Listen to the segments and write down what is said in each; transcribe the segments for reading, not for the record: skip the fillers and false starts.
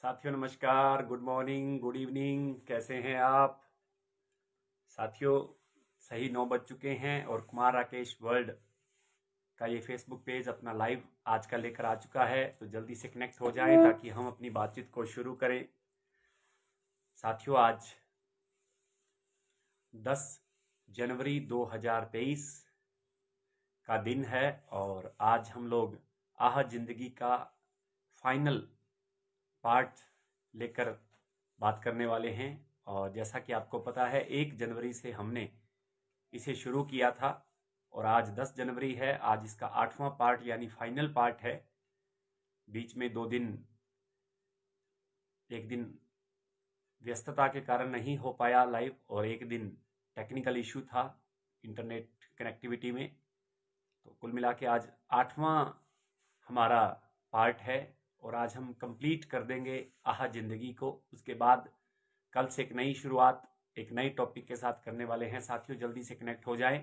साथियों नमस्कार, good morning, good evening, कैसे हैं आप साथियों। सही 9 बज चुके हैं और कुमार राकेश वर्ल्ड का ये फेसबुक पेज अपना लाइव आज का लेकर आ चुका है। तो जल्दी से कनेक्ट हो जाएं ताकि हम अपनी बातचीत को शुरू करें। साथियों आज 10 जनवरी 2023 का दिन है और आज हम लोग आह जिंदगी का फाइनल पार्ट लेकर बात करने वाले हैं। और जैसा कि आपको पता है 1 जनवरी से हमने इसे शुरू किया था और आज 10 जनवरी है। आज इसका 8वां पार्ट यानी फाइनल पार्ट है। बीच में 2 दिन, एक दिन व्यस्तता के कारण नहीं हो पाया लाइव और एक दिन टेक्निकल इशू था इंटरनेट कनेक्टिविटी में। तो कुल मिला के आज 8वां हमारा पार्ट है और आज हम कंप्लीट कर देंगे आहा जिंदगी को। उसके बाद कल से एक नई शुरुआत एक नए टॉपिक के साथ करने वाले हैं। साथियों जल्दी से कनेक्ट हो जाएं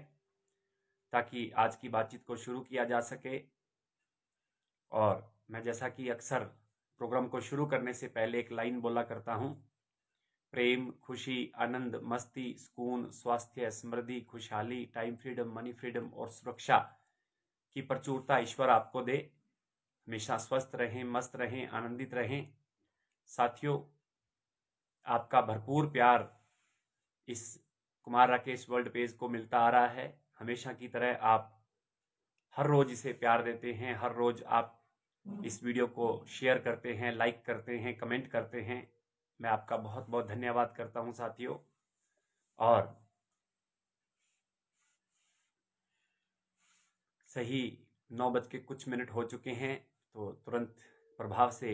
ताकि आज की बातचीत को शुरू किया जा सके। और मैं जैसा कि अक्सर प्रोग्राम को शुरू करने से पहले एक लाइन बोला करता हूं, प्रेम, खुशी, आनंद, मस्ती, सुकून, स्वास्थ्य, समृद्धि, खुशहाली, टाइम फ्रीडम, मनी फ्रीडम और सुरक्षा की प्रचुरता ईश्वर आपको दे। हमेशा स्वस्थ रहें, मस्त रहें, आनंदित रहें। साथियों आपका भरपूर प्यार इस कुमार राकेश वर्ल्ड पेज को मिलता आ रहा है। हमेशा की तरह आप हर रोज इसे प्यार देते हैं, हर रोज आप इस वीडियो को शेयर करते हैं, लाइक करते हैं, कमेंट करते हैं। मैं आपका बहुत बहुत धन्यवाद करता हूं साथियों। और सही 9 बज के कुछ मिनट हो चुके हैं तो तुरंत प्रभाव से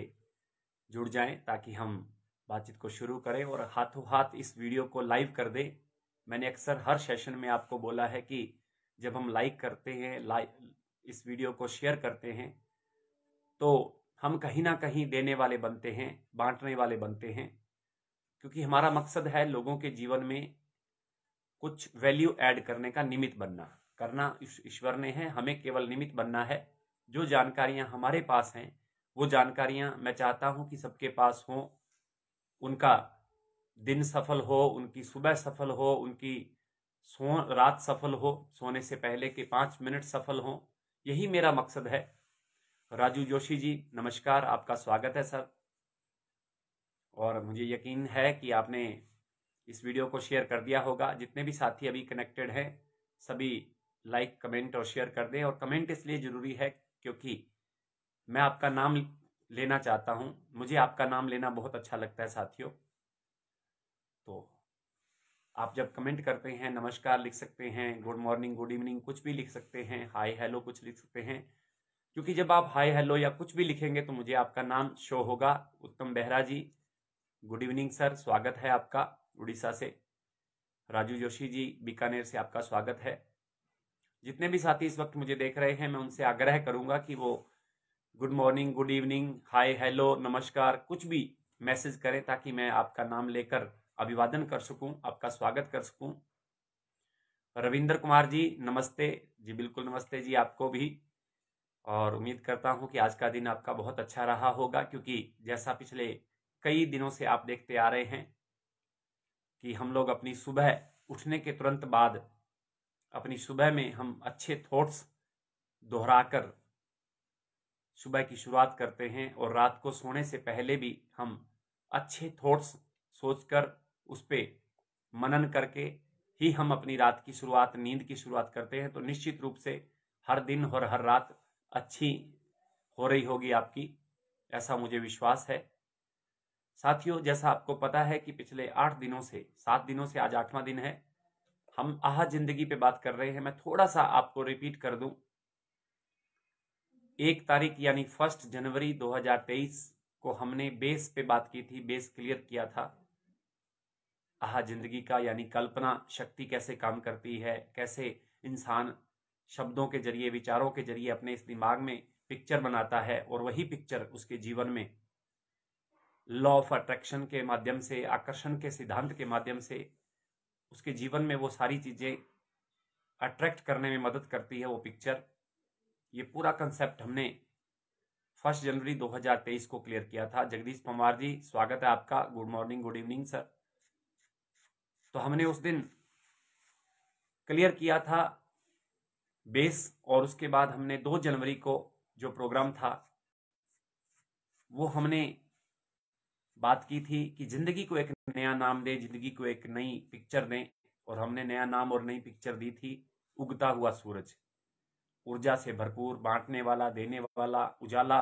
जुड़ जाएं ताकि हम बातचीत को शुरू करें और हाथों हाथ इस वीडियो को लाइव कर दें। मैंने अक्सर हर सेशन में आपको बोला है कि जब हम लाइक करते हैं, इस वीडियो को शेयर करते हैं, तो हम कहीं ना कहीं देने वाले बनते हैं, बांटने वाले बनते हैं। क्योंकि हमारा मकसद है लोगों के जीवन में कुछ वैल्यू ऐड करने का, निमित्त बनना। करना ईश्वर ने है, हमें केवल निमित्त बनना है। जो जानकारियां हमारे पास हैं वो जानकारियां मैं चाहता हूं कि सबके पास हो। उनका दिन सफल हो, उनकी सुबह सफल हो, उनकी रात सफल हो, सोने से पहले के 5 मिनट सफल हो। यही मेरा मकसद है। राजू जोशी जी नमस्कार, आपका स्वागत है सर। और मुझे यकीन है कि आपने इस वीडियो को शेयर कर दिया होगा। जितने भी साथी अभी कनेक्टेड हैं सभी लाइक, कमेंट और शेयर कर दें। और कमेंट इसलिए जरूरी है क्योंकि मैं आपका नाम लेना चाहता हूं। मुझे आपका नाम लेना बहुत अच्छा लगता है साथियों। तो आप जब कमेंट करते हैं, नमस्कार लिख सकते हैं, गुड मॉर्निंग, गुड इवनिंग कुछ भी लिख सकते हैं, हाय हेलो कुछ लिख सकते हैं। क्योंकि जब आप हाय हेलो या कुछ भी लिखेंगे तो मुझे आपका नाम शो होगा। उत्तम बेहरा जी गुड इवनिंग सर, स्वागत है आपका उड़ीसा से। राजू जोशी जी बीकानेर से आपका स्वागत है। जितने भी साथी इस वक्त मुझे देख रहे हैं मैं उनसे आग्रह करूंगा कि वो good morning, good evening, hi hello, नमस्कार कुछ भी मैसेज करें ताकि मैं आपका नाम लेकर अभिवादन कर सकूं, आपका स्वागत कर सकूं। रविंद्र कुमार जी नमस्ते जी, बिल्कुल नमस्ते जी आपको भी। और उम्मीद करता हूं कि आज का दिन आपका बहुत अच्छा रहा होगा। क्योंकि जैसा पिछले कई दिनों से आप देखते आ रहे हैं कि हम लोग अपनी सुबह उठने के तुरंत बाद अपनी सुबह में हम अच्छे थॉट्स दोहराकर सुबह की शुरुआत करते हैं और रात को सोने से पहले भी हम अच्छे थॉट्स सोचकर उस पे मनन करके ही हम अपनी रात की शुरुआत, नींद की शुरुआत करते हैं। तो निश्चित रूप से हर दिन और हर रात अच्छी हो रही होगी आपकी, ऐसा मुझे विश्वास है। साथियों जैसा आपको पता है कि पिछले 8 दिनों से 7 दिनों से आज 8वां दिन है, हम आहा जिंदगी पे बात कर रहे हैं। मैं थोड़ा सा आपको रिपीट कर दूं। 1 तारीख यानी 1 जनवरी 2023 को हमने बेस पे बात की थी, बेस क्लियर किया था आहा जिंदगी का, यानी कल्पना शक्ति कैसे काम करती है, कैसे इंसान शब्दों के जरिए, विचारों के जरिए अपने इस दिमाग में पिक्चर बनाता है और वही पिक्चर उसके जीवन में लॉ ऑफ अट्रैक्शन के माध्यम से, आकर्षण के सिद्धांत के माध्यम से उसके जीवन में वो सारी चीजें अट्रैक्ट करने में मदद करती है वो पिक्चर। ये पूरा कंसेप्ट हमने 1 जनवरी 2023 को क्लियर किया था। जगदीश पवार जी, स्वागत है आपका। Good morning, good evening sir. तो हमने उस दिन क्लियर किया था बेस, और उसके बाद हमने 2 जनवरी को जो प्रोग्राम था वो हमने बात की थी कि जिंदगी को एक नया नाम दें, जिंदगी को एक नई पिक्चर दें, और हमने नया नाम और नई पिक्चर दी थी उगता हुआ सूरज। ऊर्जा से भरपूर, बांटने वाला, देने वाला, उजाला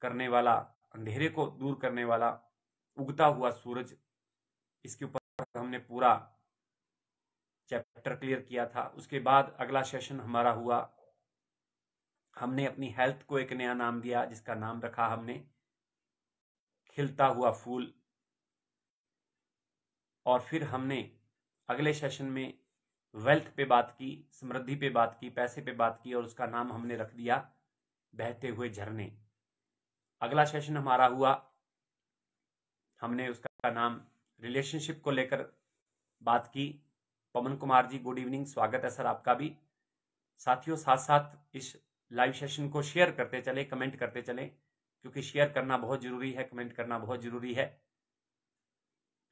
करने वाला, अंधेरे को दूर करने वाला, उगता हुआ सूरज। इसके ऊपर हमने पूरा चैप्टर क्लियर किया था। उसके बाद अगला सेशन हमारा हुआ, हमने अपनी हेल्थ को एक नया नाम दिया, जिसका नाम रखा हमने खिलता हुआ फूल। और फिर हमने अगले सेशन में वेल्थ पे बात की, समृद्धि पे बात की, पैसे पे बात की, और उसका नाम हमने रख दिया बहते हुए झरने। अगला सेशन हमारा हुआ, हमने उसका नाम रिलेशनशिप को लेकर बात की। पवन कुमार जी, गुड इवनिंग, स्वागत है सर आपका भी। साथियों, साथ साथ इस लाइव सेशन को शेयर करते चले, कमेंट करते चले, क्योंकि शेयर करना बहुत जरूरी है, कमेंट करना बहुत जरूरी है।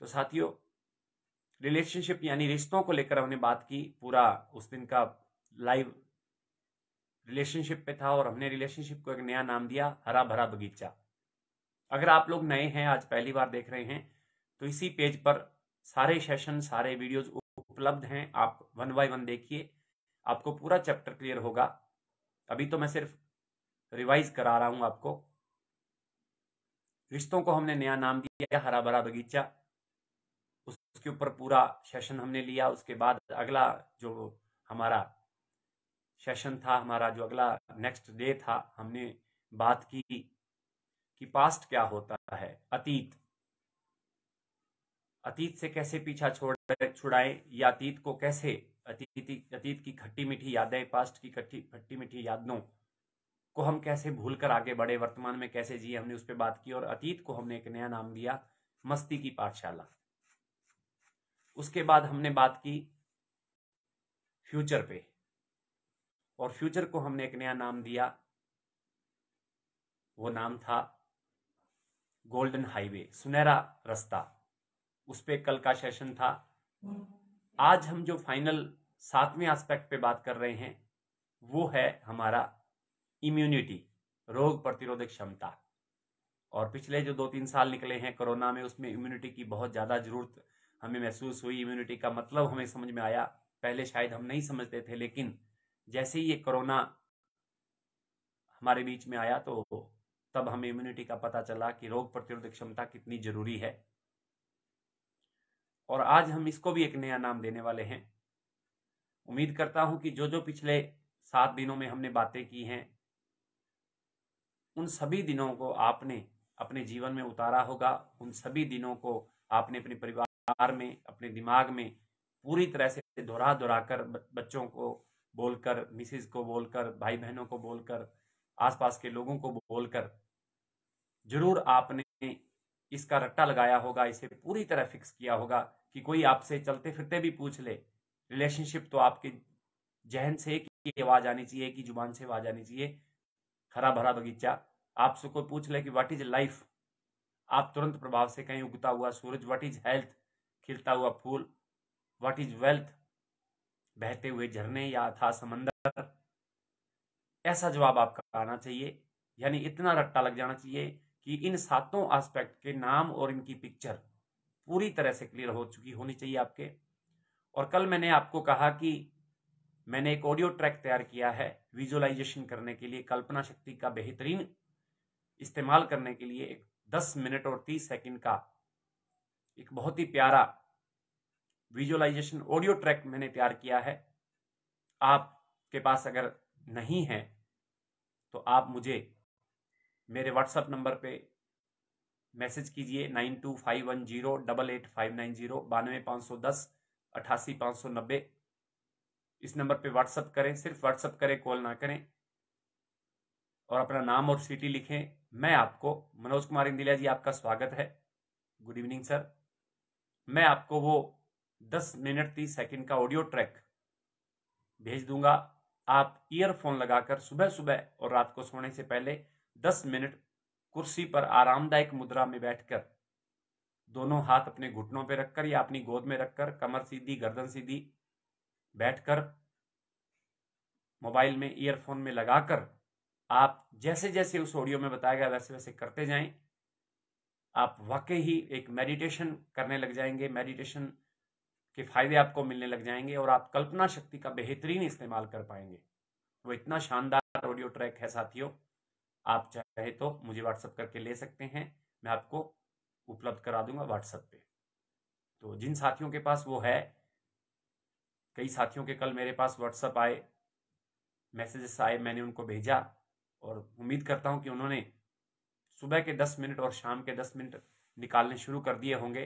तो साथियों, रिलेशनशिप यानी रिश्तों को लेकर हमने बात की। पूरा उस दिन का लाइव रिलेशनशिप पे था, और हमने रिलेशनशिप को एक नया नाम दिया हरा भरा बगीचा। अगर आप लोग नए हैं, आज पहली बार देख रहे हैं, तो इसी पेज पर सारे सेशन, सारे वीडियोज उपलब्ध हैं। आप 1 बाय 1 देखिए, आपको पूरा चैप्टर क्लियर होगा। अभी तो मैं सिर्फ रिवाइज करा रहा हूं आपको। रिश्तों को हमने नया नाम दिया हरा भरा बगीचा, उसके ऊपर पूरा सेशन हमने लिया। उसके बाद अगला जो हमारा सेशन था, हमारा जो अगला नेक्स्ट डे था, हमने बात की कि पास्ट क्या होता है, अतीत से कैसे पीछा छुड़ाएं, या अतीत को कैसे, अतीत की खट्टी मीठी यादें, पास्ट की खट्टी मीठी यादों को हम कैसे भूलकर आगे बढ़े, वर्तमान में कैसे जिए, हमने उस पर बात की। और अतीत को हमने एक नया नाम दिया मस्ती की पाठशाला। उसके बाद हमने बात की फ्यूचर पे, और फ्यूचर को हमने एक नया नाम दिया, वो नाम था गोल्डन हाईवे, सुनहरा रास्ता। उस पे कल का सेशन था। आज हम जो फाइनल 7वें एस्पेक्ट पे बात कर रहे हैं वो है हमारा इम्यूनिटी, रोग प्रतिरोधक क्षमता। और पिछले जो 2-3 साल निकले हैं कोरोना में, उसमें इम्यूनिटी की बहुत ज्यादा जरूरत हमें महसूस हुई। इम्यूनिटी का मतलब हमें समझ में आया, पहले शायद हम नहीं समझते थे, लेकिन जैसे ही ये कोरोना हमारे बीच में आया तो तब हमें इम्यूनिटी का पता चला कि रोग प्रतिरोधक क्षमता कितनी जरूरी है। और आज हम इसको भी एक नया नाम देने वाले हैं। उम्मीद करता हूं कि जो जो पिछले 7 दिनों में हमने बातें की हैं, उन सभी दिनों को आपने अपने जीवन में उतारा होगा। उन सभी दिनों को आपने अपने परिवार में, अपने दिमाग में पूरी तरह से दोहरा दोहरा कर, बच्चों को बोलकर, मिसेज को बोलकर, भाई बहनों को बोलकर, आसपास के लोगों को बोलकर जरूर आपने इसका रट्टा लगाया होगा, इसे पूरी तरह फिक्स किया होगा कि कोई आपसे चलते फिरते भी पूछ ले रिलेशनशिप, तो आपके जहन से एक ही आवाज आनी चाहिए, एक ही जुबान से आवाज आनी चाहिए, हरा भरा बगीचा। आपसे कोई पूछ ले कि व्हाट इज लाइफ, आप तुरंत प्रभाव से कहें उगता हुआ सूरज। व्हाट इज हेल्थ, खिलता हुआ फूल। व्हाट इज वेल्थ, बहते हुए झरने या अथाह समंदर। ऐसा जवाब आपका आना चाहिए, यानी इतना रट्टा लग जाना चाहिए कि इन 7 एस्पेक्ट के नाम और इनकी पिक्चर पूरी तरह से क्लियर हो चुकी होनी चाहिए आपके। और कल मैंने आपको कहा कि मैंने एक ऑडियो ट्रैक तैयार किया है विजुअलाइजेशन करने के लिए, कल्पना शक्ति का बेहतरीन इस्तेमाल करने के लिए। एक 10 मिनट और 30 सेकंड का एक बहुत ही प्यारा विजुअलाइजेशन ऑडियो ट्रैक मैंने तैयार किया है। आपके पास अगर नहीं है तो आप मुझे मेरे व्हाट्सएप नंबर पे मैसेज कीजिए 9251088590 92,510,88,590। इस नंबर पे व्हाट्सएप करें, सिर्फ व्हाट्सएप करें, कॉल ना करें, और अपना नाम और सिटी लिखें। मैं आपको, मनोज कुमार इंदिला जी, आपका स्वागत है। Good evening sir. मैं आपको वो 10 मिनट 30 सेकंड का ऑडियो ट्रैक भेज दूंगा। आप ईयरफोन लगाकर सुबह सुबह और रात को सोने से पहले 10 मिनट कुर्सी पर आरामदायक मुद्रा में बैठकर, दोनों हाथ अपने घुटनों पे रखकर या अपनी गोद में रखकर, कमर सीधी, गर्दन सीधी बैठकर, मोबाइल में ईयरफोन में लगाकर आप जैसे जैसे उस ऑडियो में बताया गया वैसे वैसे करते जाएं। आप वाकई ही एक मेडिटेशन करने लग जाएंगे। मेडिटेशन के फायदे आपको मिलने लग जाएंगे और आप कल्पना शक्ति का बेहतरीन इस्तेमाल कर पाएंगे। वो इतना शानदार ऑडियो ट्रैक है साथियों, आप चाहे तो मुझे व्हाट्सएप करके ले सकते हैं, मैं आपको उपलब्ध करा दूंगा व्हाट्सएप पे। तो जिन साथियों के पास वो है, कई साथियों के कल मेरे पास व्हाट्सएप आए, मैसेजेस आए, मैंने उनको भेजा और उम्मीद करता हूं कि उन्होंने सुबह के 10 मिनट और शाम के 10 मिनट निकालने शुरू कर दिए होंगे।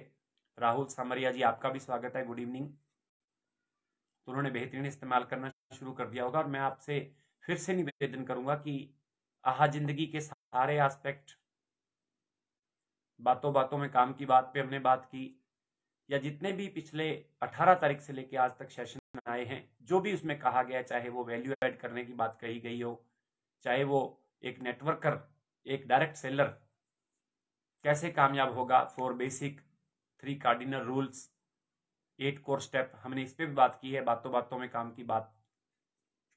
राहुल सामरिया जी, आपका भी स्वागत है, गुड इवनिंग। तो उन्होंने बेहतरीन इस्तेमाल करना शुरू कर दिया होगा। और मैं आपसे फिर से निवेदन करूंगा कि आहा जिंदगी के सारे एस्पेक्ट, बातों बातों में काम की बात पे हमने बात की, या जितने भी पिछले 18 तारीख से लेके आज तक सेशन आए हैं, जो भी उसमें कहा गया, चाहे वो वैल्यू ऐड करने की बात कही गई हो, चाहे वो एक नेटवर्कर, एक डायरेक्ट सेलर कैसे कामयाब होगा, 4 basic 3 cardinal rules, 8 core step, हमने इस पे भी बात की है। बातों बातों में काम की बात,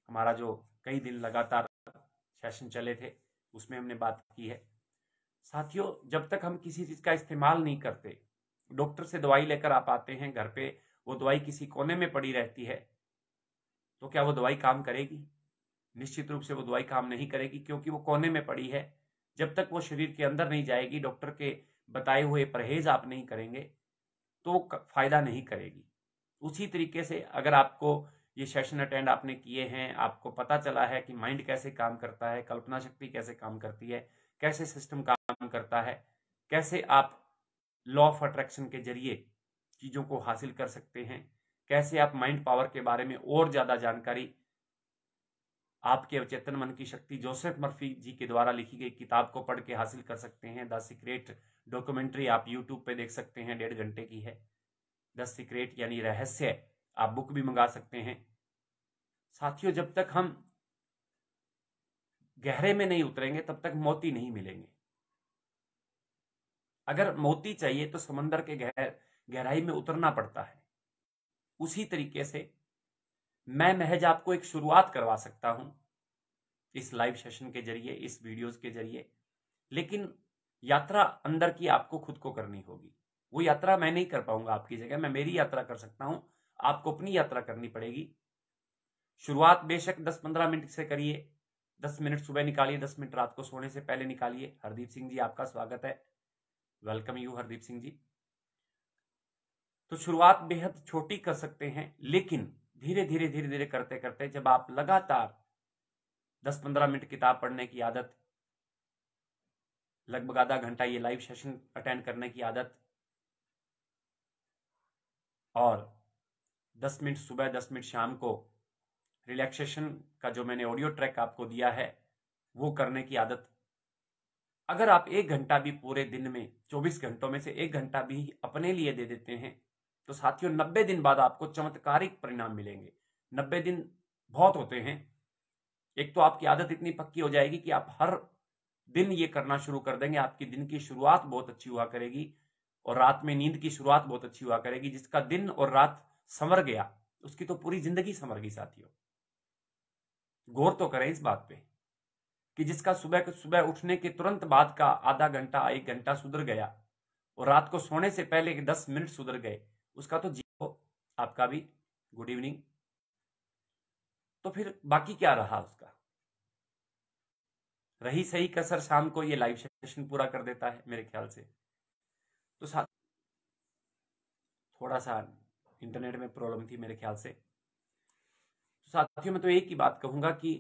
हमारा जो कई दिन लगातार सेशन चले थे उसमें हमने बात की है। साथियों, जब तक हम किसी चीज का इस्तेमाल नहीं करते, डॉक्टर से दवाई लेकर आप आते हैं घर पे, वो दवाई किसी कोने में पड़ी रहती है, तो क्या वो दवाई काम करेगी? निश्चित रूप से वो दवाई काम नहीं करेगी, क्योंकि वो कोने में पड़ी है। जब तक वो शरीर के अंदर नहीं जाएगी, डॉक्टर के बताए हुए परहेज आप नहीं करेंगे, तो फायदा नहीं करेगी। उसी तरीके से अगर आपको ये सेशन अटेंड आपने किए हैं, आपको पता चला है कि माइंड कैसे काम करता है, कल्पना शक्ति कैसे काम करती है, कैसे सिस्टम काम करता है, कैसे आप लॉ ऑफ अट्रैक्शन के जरिए चीजों को हासिल कर सकते हैं, कैसे आप माइंड पावर के बारे में और ज्यादा जानकारी आपके अवचेतन मन की शक्ति जोसेफ मर्फी जी के द्वारा लिखी गई किताब को पढ़ के हासिल कर सकते हैं। द सीक्रेट डॉक्यूमेंट्री आप यूट्यूब पे देख सकते हैं, 1.5 घंटे की है। द सीक्रेट यानी रहस्य, आप बुक भी मंगा सकते हैं। साथियों, जब तक हम गहरे में नहीं उतरेंगे तब तक मोती नहीं मिलेंगे। अगर मोती चाहिए तो समंदर के गहराई में उतरना पड़ता है। उसी तरीके से मैं महज आपको एक शुरुआत करवा सकता हूं इस लाइव सेशन के जरिए, इस वीडियोस के जरिए, लेकिन यात्रा अंदर की आपको खुद को करनी होगी। वो यात्रा मैं नहीं कर पाऊंगा आपकी जगह, मैं मेरी यात्रा कर सकता हूं, आपको अपनी यात्रा करनी पड़ेगी। शुरुआत बेशक 10-15 मिनट से करिए, 10 मिनट सुबह निकालिए, 10 मिनट रात को सोने से पहले निकालिए। हरदीप सिंह जी, आपका स्वागत है, वेलकम यू हरदीप सिंह जी। तो शुरुआत बेहद छोटी कर सकते हैं, लेकिन धीरे धीरे धीरे धीरे करते करते जब आप लगातार 10-15 मिनट किताब पढ़ने की आदत, लगभग आधा घंटा ये लाइव सेशन अटेंड करने की आदत, और 10 मिनट सुबह 10 मिनट शाम को रिलैक्सेशन का जो मैंने ऑडियो ट्रैक आपको दिया है वो करने की आदत, अगर आप 1 घंटा भी पूरे दिन में, 24 घंटों में से 1 घंटा भी अपने लिए दे देते हैं, तो साथियों 90 दिन बाद आपको चमत्कारिक परिणाम मिलेंगे। 90 दिन बहुत होते हैं। एक तो आपकी आदत इतनी पक्की हो जाएगी कि आप हर दिन ये करना शुरू कर देंगे। आपकी दिन की शुरुआत बहुत अच्छी हुआ करेगी और रात में नींद की शुरुआत बहुत अच्छी हुआ करेगी। जिसका दिन और रात संवर गया उसकी तो पूरी जिंदगी संवर गई। साथियों, गौर तो करें इस बात पे कि जिसका सुबह उठने के तुरंत बाद का आधा घंटा 1 घंटा सुधर गया और रात को सोने से पहले 10 मिनट सुधर गए, उसका तो जीरो। आपका भी गुड इवनिंग। तो फिर बाकी क्या रहा उसका? रही सही कसर शाम को ये लाइव सेशन पूरा कर देता है मेरे ख्याल से। तो थोड़ा सा इंटरनेट में प्रॉब्लम थी मेरे ख्याल से। तो साथियों, मैं तो एक ही बात कहूंगा कि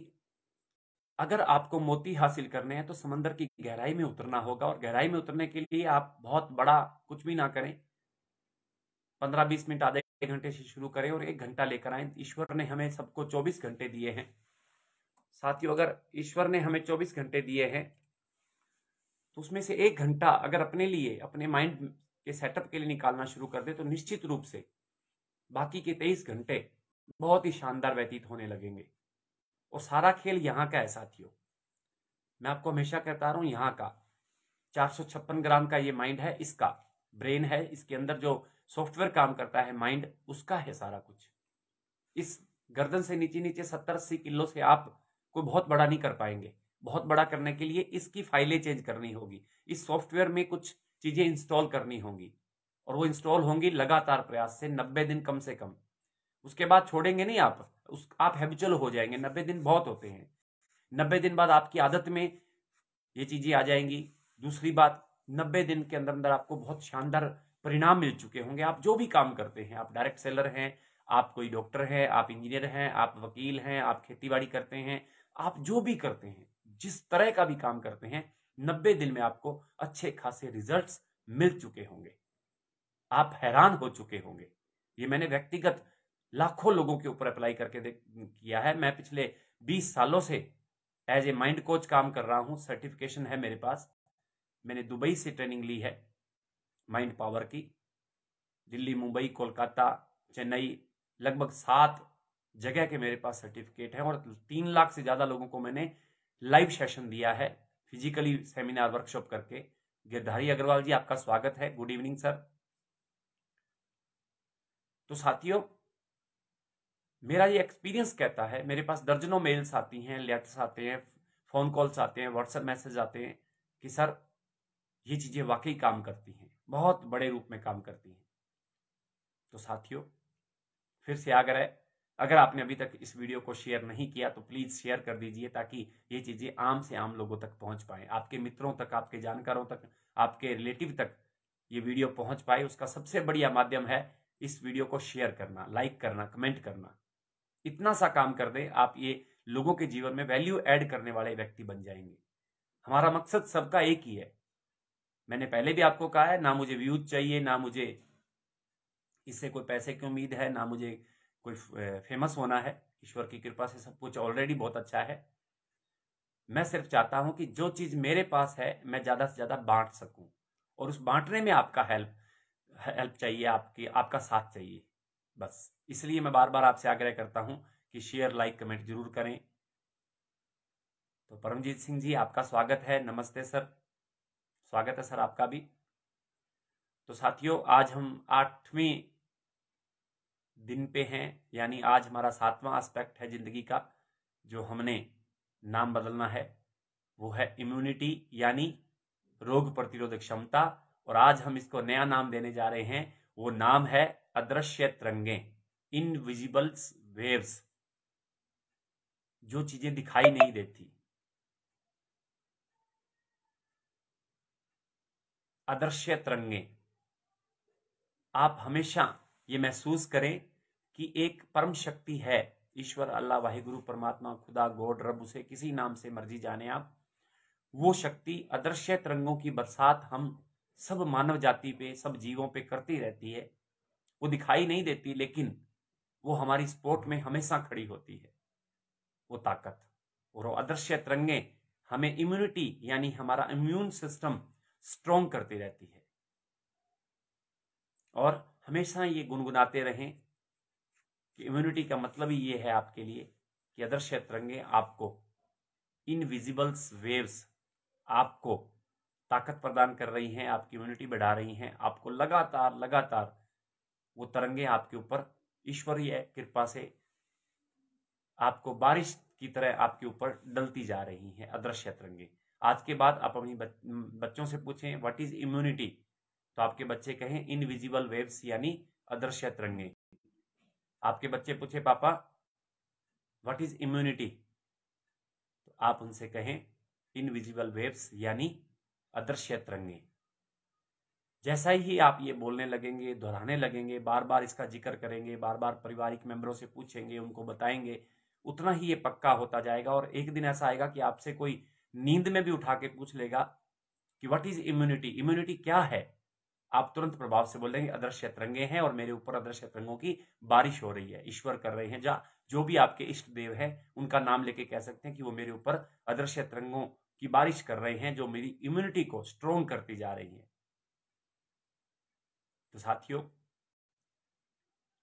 अगर आपको मोती हासिल करने हैं तो समंदर की गहराई में उतरना होगा, और गहराई में उतरने के लिए आप बहुत बड़ा कुछ भी ना करें, 15-20 मिनट आधे घंटे से शुरू करें और 1 घंटा लेकर आए। ईश्वर ने हमें सबको 24 घंटे दिए हैं। साथियों, अगर ईश्वर ने हमें 24 घंटे दिए हैं तो उसमें से 1 घंटा अगर अपने लिए, अपने माइंड के सेटअप के लिए निकालना शुरू कर दे तो निश्चित रूप से बाकी के 23 घंटे बहुत ही शानदार व्यतीत होने लगेंगे। और सारा खेल यहाँ का है साथियों, मैं आपको हमेशा कहता रहा हूं, यहाँ का 456 ग्राम का ये माइंड है, इसका ब्रेन है, इसके अंदर जो सॉफ्टवेयर काम करता है माइंड, उसका है सारा कुछ। इस गर्दन से नीचे नीचे 70-80 किलो से आप कोई बहुत बड़ा नहीं कर पाएंगे। बहुत बड़ा करने के लिए इसकी फाइलें चेंज करनी होगी, इस सॉफ्टवेयर में कुछ चीजें इंस्टॉल करनी होंगी, और वो इंस्टॉल होंगी लगातार प्रयास से 90 दिन कम से कम। उसके बाद छोड़ेंगे नहीं आप हैबिचुअल हो जाएंगे। 90 दिन बहुत होते हैं। 90 दिन बाद आपकी आदत में ये चीजें आ जाएंगी। दूसरी बात, 90 दिन के अंदर अंदर आपको बहुत शानदार परिणाम मिल चुके होंगे। आप जो भी काम करते हैं, आप डायरेक्ट सेलर हैं, आप कोई डॉक्टर हैं, आप इंजीनियर हैं, आप वकील हैं, आप खेतीबाड़ी करते हैं, आप जो भी करते हैं, जिस तरह का भी काम करते हैं, 90 दिन में आपको अच्छे खासे रिजल्ट्स मिल चुके होंगे। आप हैरान हो चुके होंगे। ये मैंने व्यक्तिगत लाखों लोगों के ऊपर अप्लाई करके किया है। मैं पिछले 20 सालों से एज ए माइंड कोच काम कर रहा हूं। सर्टिफिकेशन है मेरे पास। मैंने दुबई से ट्रेनिंग ली है माइंड पावर की। दिल्ली, मुंबई, कोलकाता, चेन्नई, लगभग 7 जगह के मेरे पास सर्टिफिकेट है, और 3 लाख से ज्यादा लोगों को मैंने लाइव सेशन दिया है, फिजिकली सेमिनार वर्कशॉप करके। गिरधारी अग्रवाल जी, आपका स्वागत है। Good evening sir. तो साथियों, मेरा ये एक्सपीरियंस कहता है, मेरे पास दर्जनों मेल्स आती हैं, लेटर्स आते हैं, फोन कॉल्स आते हैं, व्हाट्सएप मैसेज आते हैं कि सर ये चीजें वाकई काम करती हैं, बहुत बड़े रूप में काम करती हैं। तो साथियों, फिर से आग्रह, अगर आपने अभी तक इस वीडियो को शेयर नहीं किया तो प्लीज शेयर कर दीजिए, ताकि ये चीजें आम से आम लोगों तक पहुंच पाए, आपके मित्रों तक, आपके जानकारों तक, आपके रिलेटिव तक ये वीडियो पहुंच पाए। उसका सबसे बढ़िया माध्यम है इस वीडियो को शेयर करना, लाइक करना, कमेंट करना। इतना सा काम कर दें, आप ये लोगों के जीवन में वैल्यू ऐड करने वाले व्यक्ति बन जाएंगे। हमारा मकसद सबका एक ही है। मैंने पहले भी आपको कहा है, ना मुझे व्यूज चाहिए, ना मुझे इससे कोई पैसे की उम्मीद है, ना मुझे कोई फेमस होना है। ईश्वर की कृपा से सब कुछ ऑलरेडी बहुत अच्छा है। मैं सिर्फ चाहता हूं कि जो चीज मेरे पास है मैं ज्यादा से ज्यादा बांट सकूं, और उस बांटने में आपका हेल्प चाहिए, आपका साथ चाहिए। बस इसलिए मैं बार बार आपसे आग्रह करता हूं कि शेयर, लाइक, कमेंट जरूर करें। तो परमजीत सिंह जी, आपका स्वागत है। नमस्ते सर, स्वागत है सर आपका भी। तो साथियों, आज हम 8वें दिन पे हैं, यानी आज हमारा 7वां एस्पेक्ट है जिंदगी का, जो हमने नाम बदलना है। वो है इम्यूनिटी, यानी रोग प्रतिरोधक क्षमता। और आज हम इसको नया नाम देने जा रहे हैं। वो नाम है अदृश्य तरंगें, इनविजिबल्स वेव्स, जो चीजें दिखाई नहीं देती। अदृश्य तरंगें। आप हमेशा ये महसूस करें कि एक परम शक्ति है, ईश्वर, अल्लाह, वाहिगुरु, परमात्मा, खुदा, गॉड, रब, उसे किसी नाम से मर्जी जाने आप। वो शक्ति अदृश्य तरंगों की बरसात हम सब मानव जाति पे, सब जीवों पे करती रहती है। वो दिखाई नहीं देती, लेकिन वो हमारी सपोर्ट में हमेशा खड़ी होती है, वो ताकत। और वो अदृश्य तरंगें हमें इम्यूनिटी, यानी हमारा इम्यून सिस्टम स्ट्रॉन्ग करती रहती है। और हमेशा ये गुनगुनाते रहें कि इम्यूनिटी का मतलब ही ये है आपके लिए कि अदृश्य तरंगें आपको, इनविजिबल्स वेव्स आपको ताकत प्रदान कर रही हैं, आपकी इम्यूनिटी बढ़ा रही हैं, आपको लगातार लगातार वो तरंगें आपके ऊपर ईश्वरीय कृपा से आपको बारिश की तरह आपके ऊपर डलती जा रही हैं, अदृश्य तरंगें। आज के बाद आप अपनी बच्चों से पूछें व्हाट इज इम्यूनिटी, तो आपके बच्चे कहें इनविजिबल वेव्स, यानी अदृश्य तरंगें। आपके बच्चे पूछे पापा व्हाट इज इम्यूनिटी, तो आप उनसे कहें इनविजिबल वेव्स, यानी अदृश्य तरंगें। जैसा ही आप ये बोलने लगेंगे, दोहराने लगेंगे, बार बार इसका जिक्र करेंगे, बार बार पारिवारिक मेंबरों से पूछेंगे, उनको बताएंगे, उतना ही ये पक्का होता जाएगा। और एक दिन ऐसा आएगा कि आपसे कोई नींद में भी उठा के पूछ लेगा कि व्हाट इज इम्यूनिटी, इम्यूनिटी क्या है, आप तुरंत प्रभाव से बोलेंगे अदृश्य तरंगें हैं, और मेरे ऊपर अदृश्य तरंगों की बारिश हो रही है, ईश्वर कर रहे हैं। जो भी आपके इष्ट देव है उनका नाम लेके कह सकते हैं कि वो मेरे ऊपर अदृश्य तरंगों की बारिश कर रहे हैं, जो मेरी इम्यूनिटी को स्ट्रॉन्ग करती जा रही है। तो साथियों,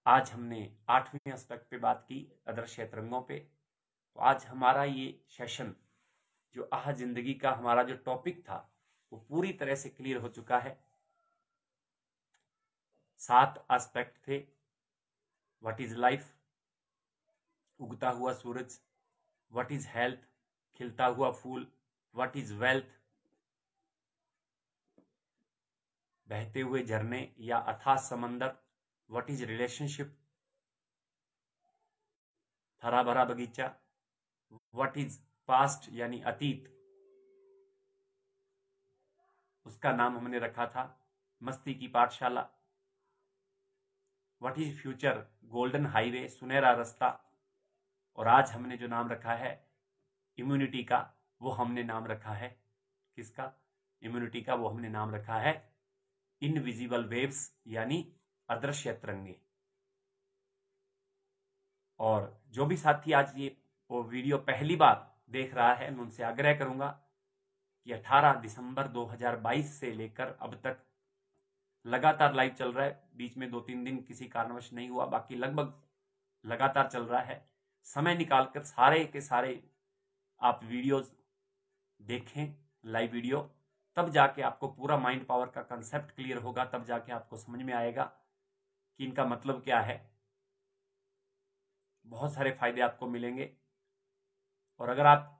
आज हमने 8वें एस्पेक्ट पे बात की, अदृश्य तरंगों पे। तो आज हमारा ये सेशन, जो जिंदगी का हमारा जो टॉपिक था, वो पूरी तरह से क्लियर हो चुका है। 7 एस्पेक्ट थे। व्हाट इज लाइफ, उगता हुआ सूरज। व्हाट इज हेल्थ, खिलता हुआ फूल। व्हाट इज वेल्थ, बहते हुए झरने या अथाह समंदर। व्हाट इज रिलेशनशिप, हरा भरा बगीचा। व्हाट इज पास्ट यानी अतीत, उसका नाम हमने रखा था मस्ती की पाठशाला। What is future, golden highway, सुनहरा रास्ता। और आज हमने जो नाम रखा है इम्यूनिटी का, वो हमने नाम रखा है किसका, इम्यूनिटी का, वो हमने नाम रखा है इनविजिबल वेव्स यानी अदृश्य तरंगे। और जो भी साथी आज ये वो वीडियो पहली बार देख रहा है, मैं उनसे आग्रह करूंगा कि 18 दिसंबर 2022 से लेकर अब तक लगातार लाइव चल रहा है। बीच में 2-3 दिन किसी कारणवश नहीं हुआ, बाकी लगभग लगातार चल रहा है। समय निकालकर सारे के सारे आप वीडियोस देखें, लाइव वीडियो, तब जाके आपको पूरा माइंड पावर का कंसेप्ट क्लियर होगा। तब जाके आपको समझ में आएगा कि इनका मतलब क्या है। बहुत सारे फायदे आपको मिलेंगे। और अगर आप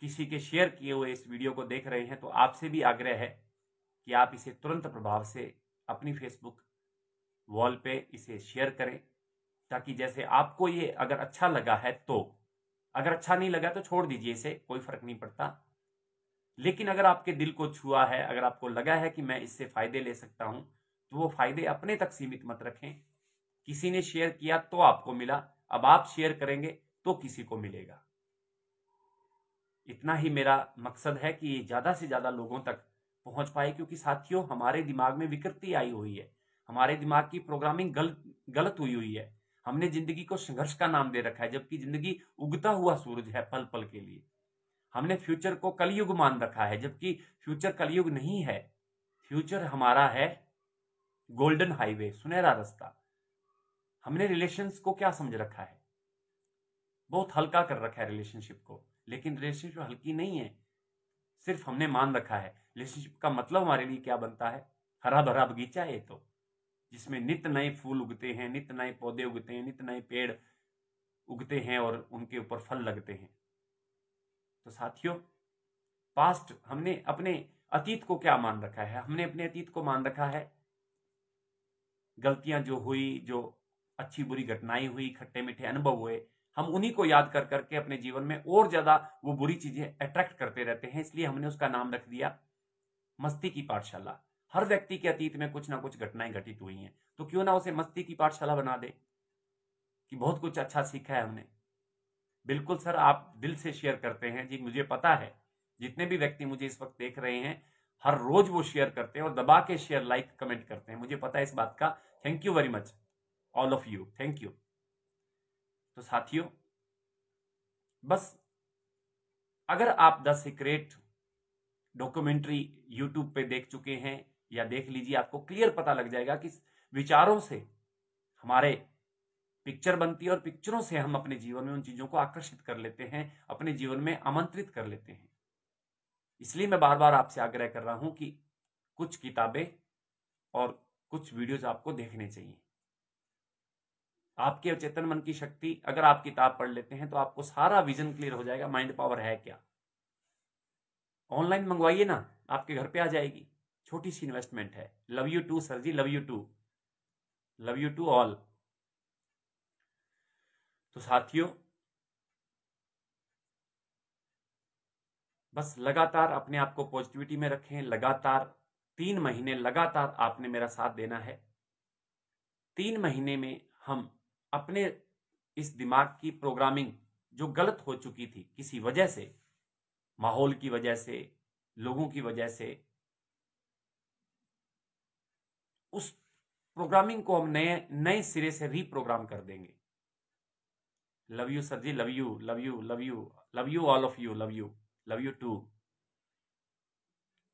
किसी के शेयर किए हुए इस वीडियो को देख रहे हैं तो आपसे भी आग्रह है कि आप इसे तुरंत प्रभाव से अपनी फेसबुक वॉल पे इसे शेयर करें, ताकि जैसे आपको ये अगर अच्छा लगा है तो, अगर अच्छा नहीं लगा तो छोड़ दीजिए इसे, कोई फर्क नहीं पड़ता। लेकिन अगर आपके दिल को छुआ है, अगर आपको लगा है कि मैं इससे फायदे ले सकता हूं, तो वो फायदे अपने तक सीमित मत रखें। किसी ने शेयर किया तो आपको मिला, अब आप शेयर करेंगे तो किसी को मिलेगा। इतना ही मेरा मकसद है कि ये ज्यादा से ज्यादा लोगों तक पहुंच पाए, क्योंकि साथियों हमारे दिमाग में विकृति आई हुई है, हमारे दिमाग की प्रोग्रामिंग गलत हुई है। हमने जिंदगी को संघर्ष का नाम दे रखा है, जबकि जिंदगी उगता हुआ सूरज है पल पल के लिए। हमने फ्यूचर को कलयुग मान रखा है, जबकि फ्यूचर कलयुग नहीं है। फ्यूचर हमारा है गोल्डन हाईवे, सुनहरा रास्ता। हमने रिलेशंस को क्या समझ रखा है, बहुत हल्का कर रखा है रिलेशनशिप को। लेकिन रिलेशनशिप हल्की नहीं है, सिर्फ हमने मान रखा है। रिलेशनशिप का मतलब हमारे लिए क्या बनता है, हरा भरा बगीचा है तो, जिसमें नित नए फूल उगते हैं, नित नए पौधे उगते हैं, नित नए पेड़ उगते हैं और उनके ऊपर फल लगते हैं। तो साथियों, पास्ट, हमने अपने अतीत को क्या मान रखा है, हमने अपने अतीत को मान रखा है गलतियां जो हुई, जो अच्छी बुरी घटनाएं हुई, खट्टे मीठे अनुभव हुए, हम उन्हीं को याद कर करके अपने जीवन में और ज्यादा वो बुरी चीजें अट्रैक्ट करते रहते हैं। इसलिए हमने उसका नाम रख दिया मस्ती की पाठशाला। हर व्यक्ति के अतीत में कुछ ना कुछ घटनाएं घटित हुई हैं, तो क्यों ना उसे मस्ती की पाठशाला बना दे कि बहुत कुछ अच्छा सीखा है हमने। बिल्कुल सर, आप दिल से शेयर करते हैं जी, मुझे पता है जितने भी व्यक्ति मुझे इस वक्त देख रहे हैं, हर रोज वो शेयर करते हैं और दबा के शेयर, लाइक, कमेंट करते हैं। मुझे पता है इस बात का। Thank you very much all of you, thank you. तो साथियों, बस अगर आप द सीक्रेट डॉक्यूमेंट्री यूट्यूब पे देख चुके हैं या देख लीजिए, आपको क्लियर पता लग जाएगा कि विचारों से हमारे पिक्चर बनती है और पिक्चरों से हम अपने जीवन में उन चीजों को आकर्षित कर लेते हैं, अपने जीवन में आमंत्रित कर लेते हैं। इसलिए मैं बार बार आपसे आग्रह कर रहा हूं कि कुछ किताबें और कुछ वीडियोज आपको देखने चाहिए। आपके अचेतन मन की शक्ति, अगर आप किताब पढ़ लेते हैं तो आपको सारा विजन क्लियर हो जाएगा, माइंड पावर है क्या। ऑनलाइन मंगवाइए ना, आपके घर पे आ जाएगी, छोटी सी इन्वेस्टमेंट है। Love you too sir ji, love you too, love you too all. तो साथियों, बस लगातार अपने आप को पॉजिटिविटी में रखें। लगातार 3 महीने लगातार आपने मेरा साथ देना है। 3 महीने में हम अपने इस दिमाग की प्रोग्रामिंग जो गलत हो चुकी थी किसी वजह से, माहौल की वजह से, लोगों की वजह से, उस प्रोग्रामिंग को हम नए सिरे से रीप्रोग्राम कर देंगे। Love you sir ji, love you, love you, love you, love you all of you, love you, love you too.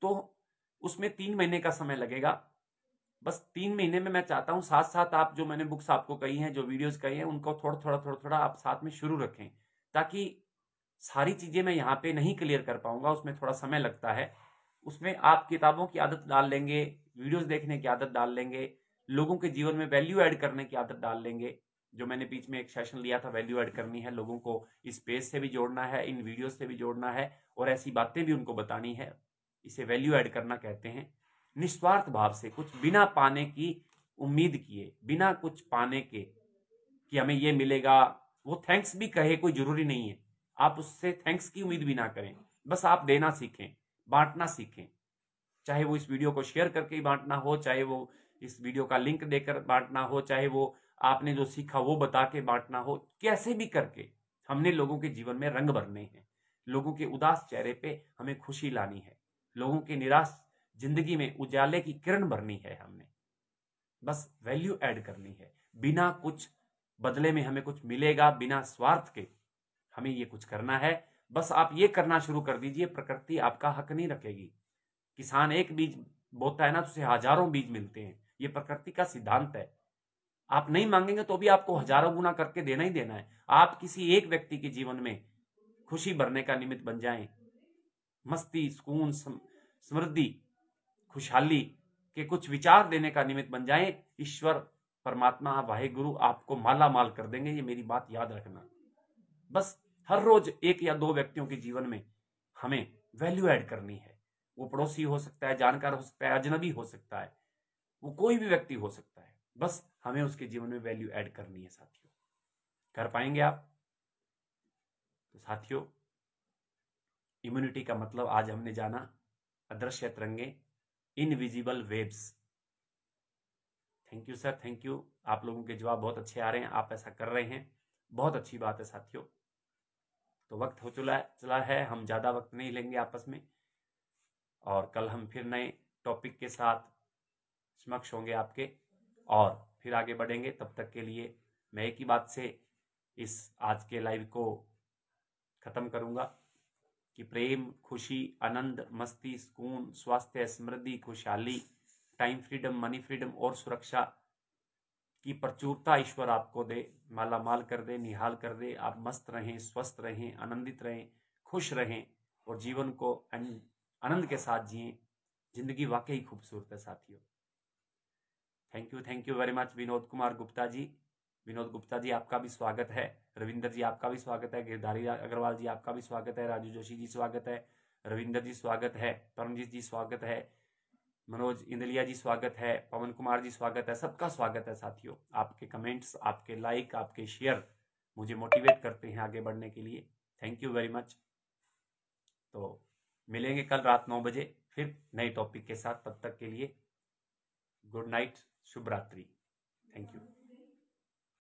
तो उसमें 3 महीने का समय लगेगा। बस 3 महीने में मैं चाहता हूं साथ साथ आप जो मैंने बुक्स आपको कही हैं, जो वीडियोस कही हैं, उनको थोड़ा आप साथ में शुरू रखें, ताकि सारी चीजें मैं यहाँ पे नहीं क्लियर कर पाऊंगा, उसमें थोड़ा समय लगता है। उसमें आप किताबों की आदत डाल लेंगे, वीडियोस देखने की आदत डाल लेंगे, लोगों के जीवन में वैल्यू ऐड करने की आदत डाल लेंगे। जो मैंने बीच में एक सेशन लिया था, वैल्यू ऐड करनी है, लोगों को इस पेज से भी जोड़ना है, इन वीडियो से भी जोड़ना है और ऐसी बातें भी उनको बतानी है। इसे वैल्यू ऐड करना कहते हैं। निस्वार्थ भाव से, कुछ बिना पाने की उम्मीद किए, बिना कुछ पाने के कि हमें ये मिलेगा, वो थैंक्स भी कहे, कोई जरूरी नहीं है। आप उससे थैंक्स की उम्मीद भी ना करें, बस आप देना सीखें, बांटना सीखें। चाहे वो इस वीडियो को शेयर करके ही बांटना हो, चाहे वो इस वीडियो का लिंक देकर बांटना हो, चाहे वो आपने जो सीखा वो बता के बांटना हो, कैसे भी करके हमने लोगों के जीवन में रंग भरने हैं। लोगों के उदास चेहरे पे हमें खुशी लानी है, लोगों के निराश जिंदगी में उजाले की किरण भरनी है। हमने बस वैल्यू ऐड करनी है, बिना कुछ बदले में हमें कुछ मिलेगा, बिना स्वार्थ के हमें ये कुछ करना है। बस आप ये करना शुरू कर दीजिए, प्रकृति आपका हक नहीं रखेगी। किसान एक बीज बोता है ना, तो उसे हजारों बीज मिलते हैं, ये प्रकृति का सिद्धांत है। आप नहीं मांगेंगे तो भी आपको हजारों गुना करके देना ही देना है। आप किसी एक व्यक्ति के जीवन में खुशी भरने का निमित्त बन जाएं, मस्ती, सुकून, समृद्धि, खुशहाली के कुछ विचार देने का निमित्त बन जाएं, ईश्वर परमात्मा वाहिगुरु आपको माला माल कर देंगे। ये मेरी बात याद रखना। बस हर रोज एक या दो व्यक्तियों के जीवन में हमें वैल्यू ऐड करनी है। वो पड़ोसी हो सकता है, जानकार हो सकता है, अजनबी हो सकता है, वो कोई भी व्यक्ति हो सकता है, बस हमें उसके जीवन में वैल्यू ऐड करनी है। साथियों, कर पाएंगे आप? तो साथियों, इम्यूनिटी का मतलब आज हमने जाना, अदृश्य तरंगे, invisible waves. Thank you sir, thank you. आप लोगों के जवाब बहुत अच्छे आ रहे हैं, आप ऐसा कर रहे हैं, बहुत अच्छी बात है साथियों। तो वक्त हो चला है, हम ज्यादा वक्त नहीं लेंगे आपस में, और कल हम फिर नए टॉपिक के साथ समक्ष होंगे आपके, और फिर आगे बढ़ेंगे। तब तक के लिए मैं एक ही बात से इस आज के लाइव को खत्म करूंगा कि प्रेम, खुशी, आनंद, मस्ती, सुकून, स्वास्थ्य, समृद्धि, खुशहाली, टाइम फ्रीडम, मनी फ्रीडम और सुरक्षा की प्रचुरता ईश्वर आपको दे, माला माल कर दे, निहाल कर दे। आप मस्त रहें, स्वस्थ रहें, आनंदित रहें, खुश रहें और जीवन को आनंद के साथ जिएं। जिंदगी वाकई खूबसूरत है साथियों। Thank you very much Vinod Kumar Gupta ji. Vinod Gupta ji, आपका भी स्वागत है। रविंदर जी, आपका भी स्वागत है। गिरधारी अग्रवाल जी, आपका भी स्वागत है। राजू जोशी जी, स्वागत है। रविंदर जी, स्वागत है। परमजीत जी, स्वागत है। मनोज इंदलिया जी, स्वागत है। पवन कुमार जी, स्वागत है। सबका स्वागत है साथियों। आपके कमेंट्स, आपके लाइक, आपके शेयर मुझे मोटिवेट करते हैं आगे बढ़ने के लिए। Thank you very much. तो मिलेंगे कल रात 9 बजे फिर नए टॉपिक के साथ। तब तक के लिए गुड नाइट, शुभ रात्रि।